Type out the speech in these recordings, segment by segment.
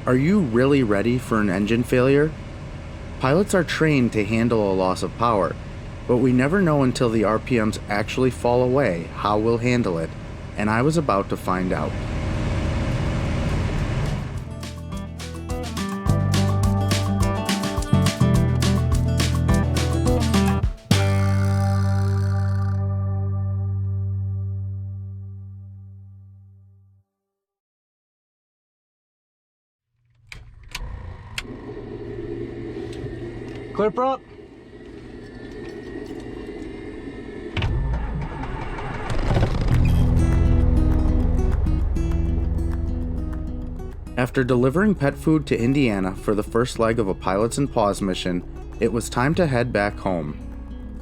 Are you really ready for an engine failure? Pilots are trained to handle a loss of power, but we never know until the RPMs actually fall away how we'll handle it, and I was about to find out. Clear prop. After delivering pet food to Indiana for the first leg of a Pilots N Paws mission, it was time to head back home.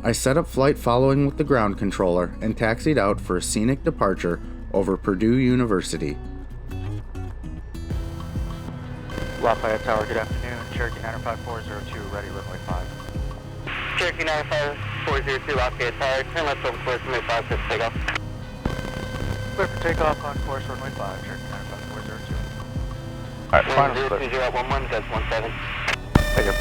I set up flight following with the ground controller and taxied out for a scenic departure over Purdue University. Lafayette Tower, good afternoon. Cherokee 95402, ready, runway 5. Cherokee 95402, Lafayette Tower, turn left over course, runway 5, clear for takeoff. Clear for takeoff on course, runway 5, Cherokee 95402. Alright, final clear. 020 that's 17. Thank you.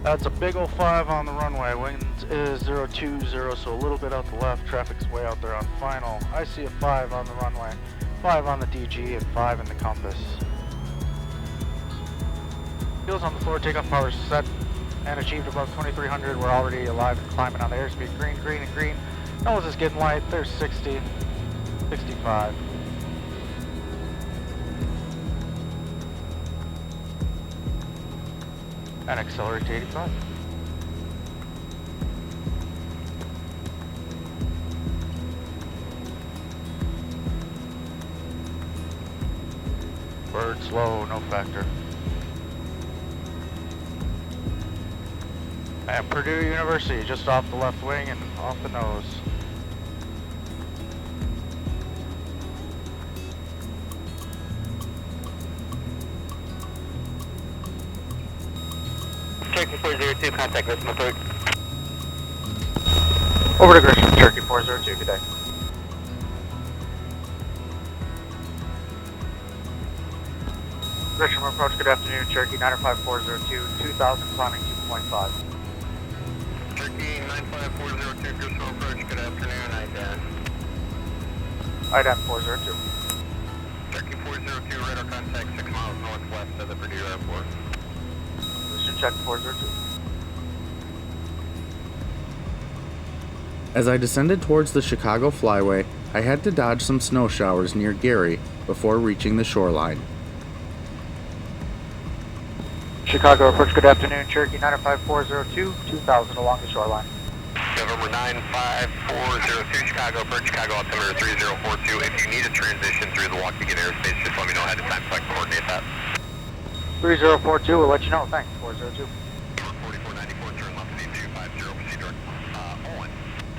That's a big ol' 5 on the runway. Wind is 020, so a little bit out the left. Traffic's way out there on final. I see a 5 on the runway, 5 on the DG, and 5 in the compass. Wheels on the floor, takeoff power set and achieved above 2300. We're already alive and climbing on the airspeed. Green, green, and green. Nose is getting light. There's 60, 65. And accelerate to 85. Bird slow, no factor. And Purdue University, just off the left wing and off the nose. Cherokee 402, contact Grisham Third. Over to Grisham, Cherokee 402, good day. Grisham approach, good afternoon, Cherokee 95402, 2000, climbing 2.5. Cherokee 95402, Grisham approach, good afternoon, IDAN. IDAN 402. Cherokee 402, radar contact 6 miles northwest of the Purdue Airport. Position check 402. As I descended towards the Chicago flyway, I had to dodge some snow showers near Gary before reaching the shoreline. Chicago approach, good afternoon, Cherokee 95402, 2000 along the shoreline. November 95402, Chicago approach, Chicago altimeter 3042. If you need a transition through the Waukegan airspace, just let me know ahead of time so I can coordinate that. 3042, we'll let you know, thanks, 402. 4494, turn left to 250, proceed direct. On.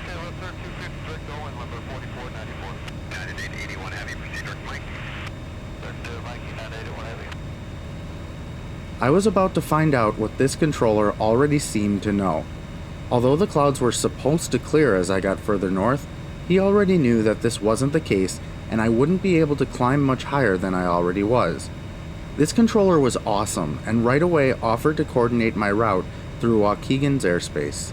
Okay, left turn 250, direct going, number 4494. 9881 heavy, proceed direct, Mike. Direct Mikey, 9881 heavy. I was about to find out what this controller already seemed to know. Although the clouds were supposed to clear as I got further north, he already knew that this wasn't the case and I wouldn't be able to climb much higher than I already was. This controller was awesome and right away offered to coordinate my route through Waukegan's airspace.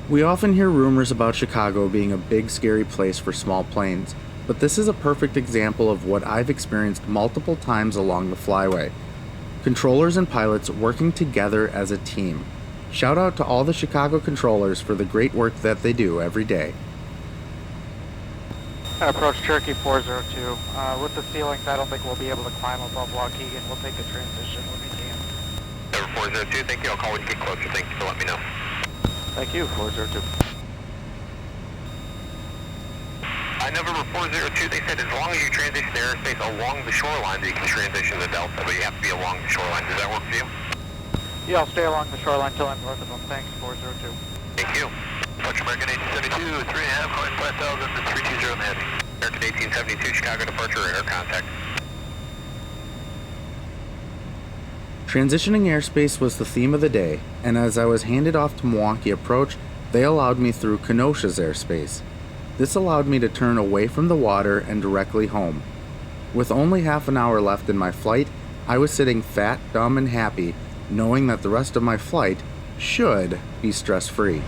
We often hear rumors about Chicago being a big, scary place for small planes, but this is a perfect example of what I've experienced multiple times along the flyway. Controllers and pilots working together as a team. Shout out to all the Chicago controllers for the great work that they do every day. Approach Cherokee 402. With the ceilings, I don't think we'll be able to climb above Waukegan. We'll take a transition when we can. Number 402, thank you. I'll call when you get closer. Thank you for letting me know. Thank you, 402. November 402, they said as long as you transition the airspace along the shoreline, that you can transition the Delta, but you have to be along the shoreline. Does that work for you? Yeah, I'll stay along the shoreline till I'm north of them. Thanks, 402. Thank you. Approach American 1872, 3.5, calling 5000 to 320 in the heavy. American 1872, Chicago departure, radar contact. Transitioning airspace was the theme of the day, and as I was handed off to Milwaukee Approach, they allowed me through Kenosha's airspace. This allowed me to turn away from the water and directly home. With only half an hour left in my flight, I was sitting fat, dumb, and happy, knowing that the rest of my flight should be stress-free.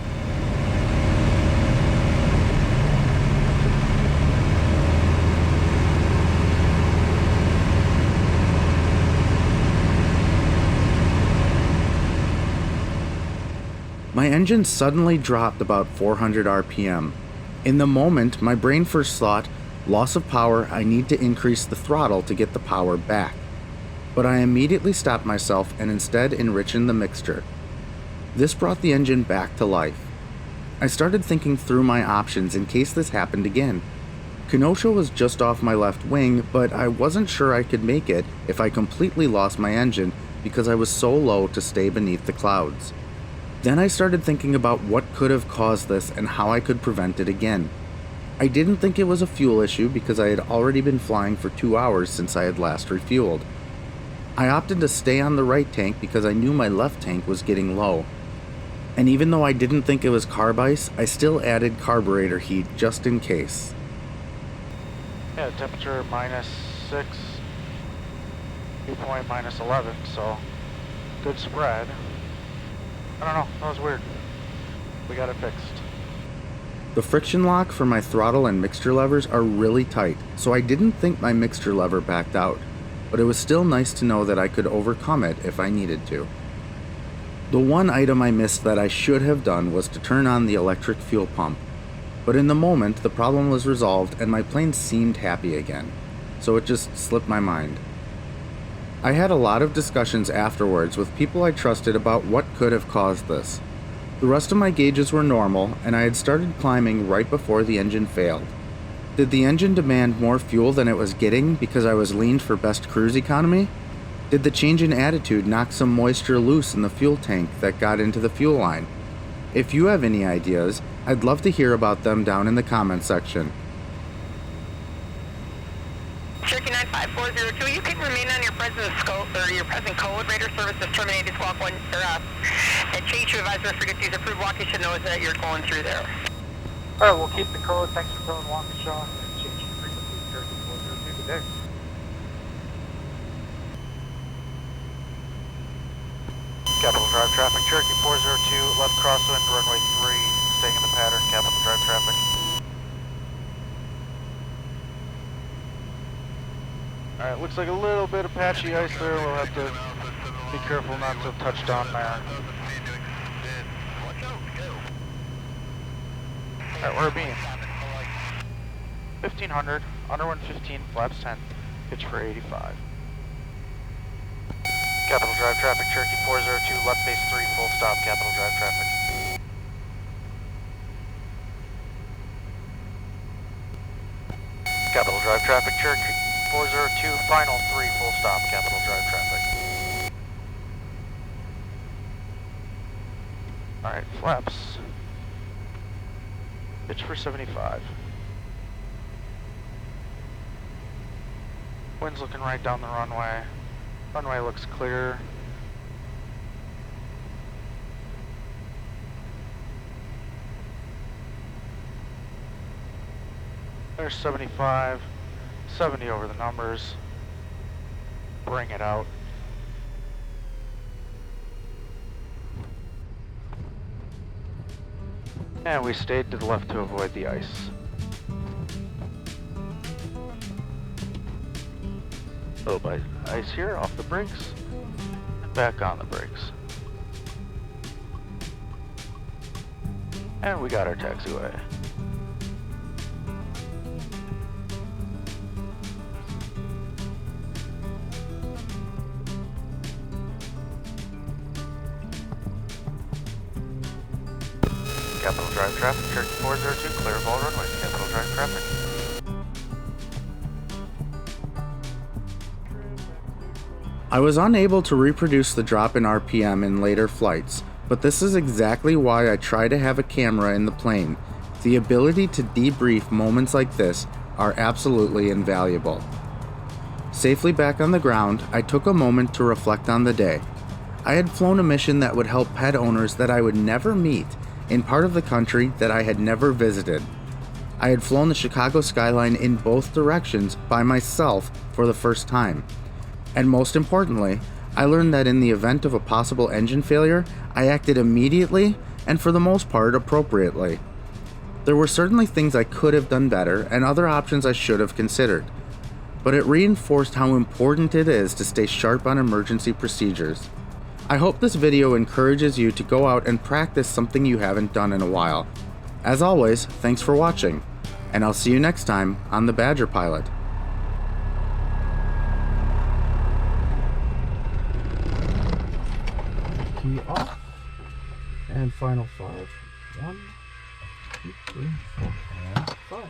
My engine suddenly dropped about 400 RPM. In the moment, my brain first thought, loss of power, I need to increase the throttle to get the power back. But I immediately stopped myself and instead enriched the mixture. This brought the engine back to life. I started thinking through my options in case this happened again. Kenosha was just off my left wing, but I wasn't sure I could make it if I completely lost my engine because I was so low to stay beneath the clouds. Then I started thinking about what could have caused this and how I could prevent it again. I didn't think it was a fuel issue because I had already been flying for 2 hours since I had last refueled. I opted to stay on the right tank because I knew my left tank was getting low. And even though I didn't think it was carb ice, I still added carburetor heat just in case. Yeah, temperature -6, dew point -11, so good spread. I don't know, that was weird. We got it fixed. The friction lock for my throttle and mixture levers are really tight, so I didn't think my mixture lever backed out, but it was still nice to know that I could overcome it if I needed to. The one item I missed that I should have done was to turn on the electric fuel pump, but in the moment the problem was resolved and my plane seemed happy again, so it just slipped my mind. I had a lot of discussions afterwards with people I trusted about what could have caused this. The rest of my gauges were normal, and I had started climbing right before the engine failed. Did the engine demand more fuel than it was getting because I was leaned for best cruise economy? Did the change in attitude knock some moisture loose in the fuel tank that got into the fuel line? If you have any ideas, I'd love to hear about them down in the comments section. Cherokee 95402, you can remain on your present scope or your present code. Radar service is terminated. Squawk 1 and change to advisor for get these approved. Waukesha should know that you're going through there. Alright, we'll keep the code. Thanks for telling Waukesha and change frequency. Cherokee 402, good day. Capital Drive traffic, Cherokee 402, left crosswind, runway 3, staying in the pattern, Capital Drive traffic. Alright, looks like a little bit of patchy ice there. We'll have to be careful not to touch down there. Alright, we're being 1500, under 115, flaps 10, pitch for 85. Capital Drive traffic, Cherokee 402, left base 3, full stop, Capital Drive traffic. Capital Drive traffic, Cherokee 402, final 3, full stop, Capital Drive traffic. Alright, flaps. Pitch for 75. Wind's looking right down the runway. Runway looks clear. There's 75. 70 over the numbers. Bring it out. And we stayed to the left to avoid the ice. A little bit of ice here, off the brakes, and back on the brakes. And we got our taxiway. Capital Drive traffic, Cherokee 402, clear of all runways, Capital Drive traffic. I was unable to reproduce the drop in RPM in later flights, but this is exactly why I try to have a camera in the plane. The ability to debrief moments like this are absolutely invaluable. Safely back on the ground, I took a moment to reflect on the day. I had flown a mission that would help pet owners that I would never meet in part of the country that I had never visited. I had flown the Chicago Skyline in both directions by myself for the first time. And most importantly, I learned that in the event of a possible engine failure, I acted immediately and for the most part appropriately. There were certainly things I could have done better and other options I should have considered, but it reinforced how important it is to stay sharp on emergency procedures. I hope this video encourages you to go out and practice something you haven't done in a while. As always, thanks for watching, and I'll see you next time on The Badger Pilot. Key off, and final 5. 1, 2, 3, 4, and 5.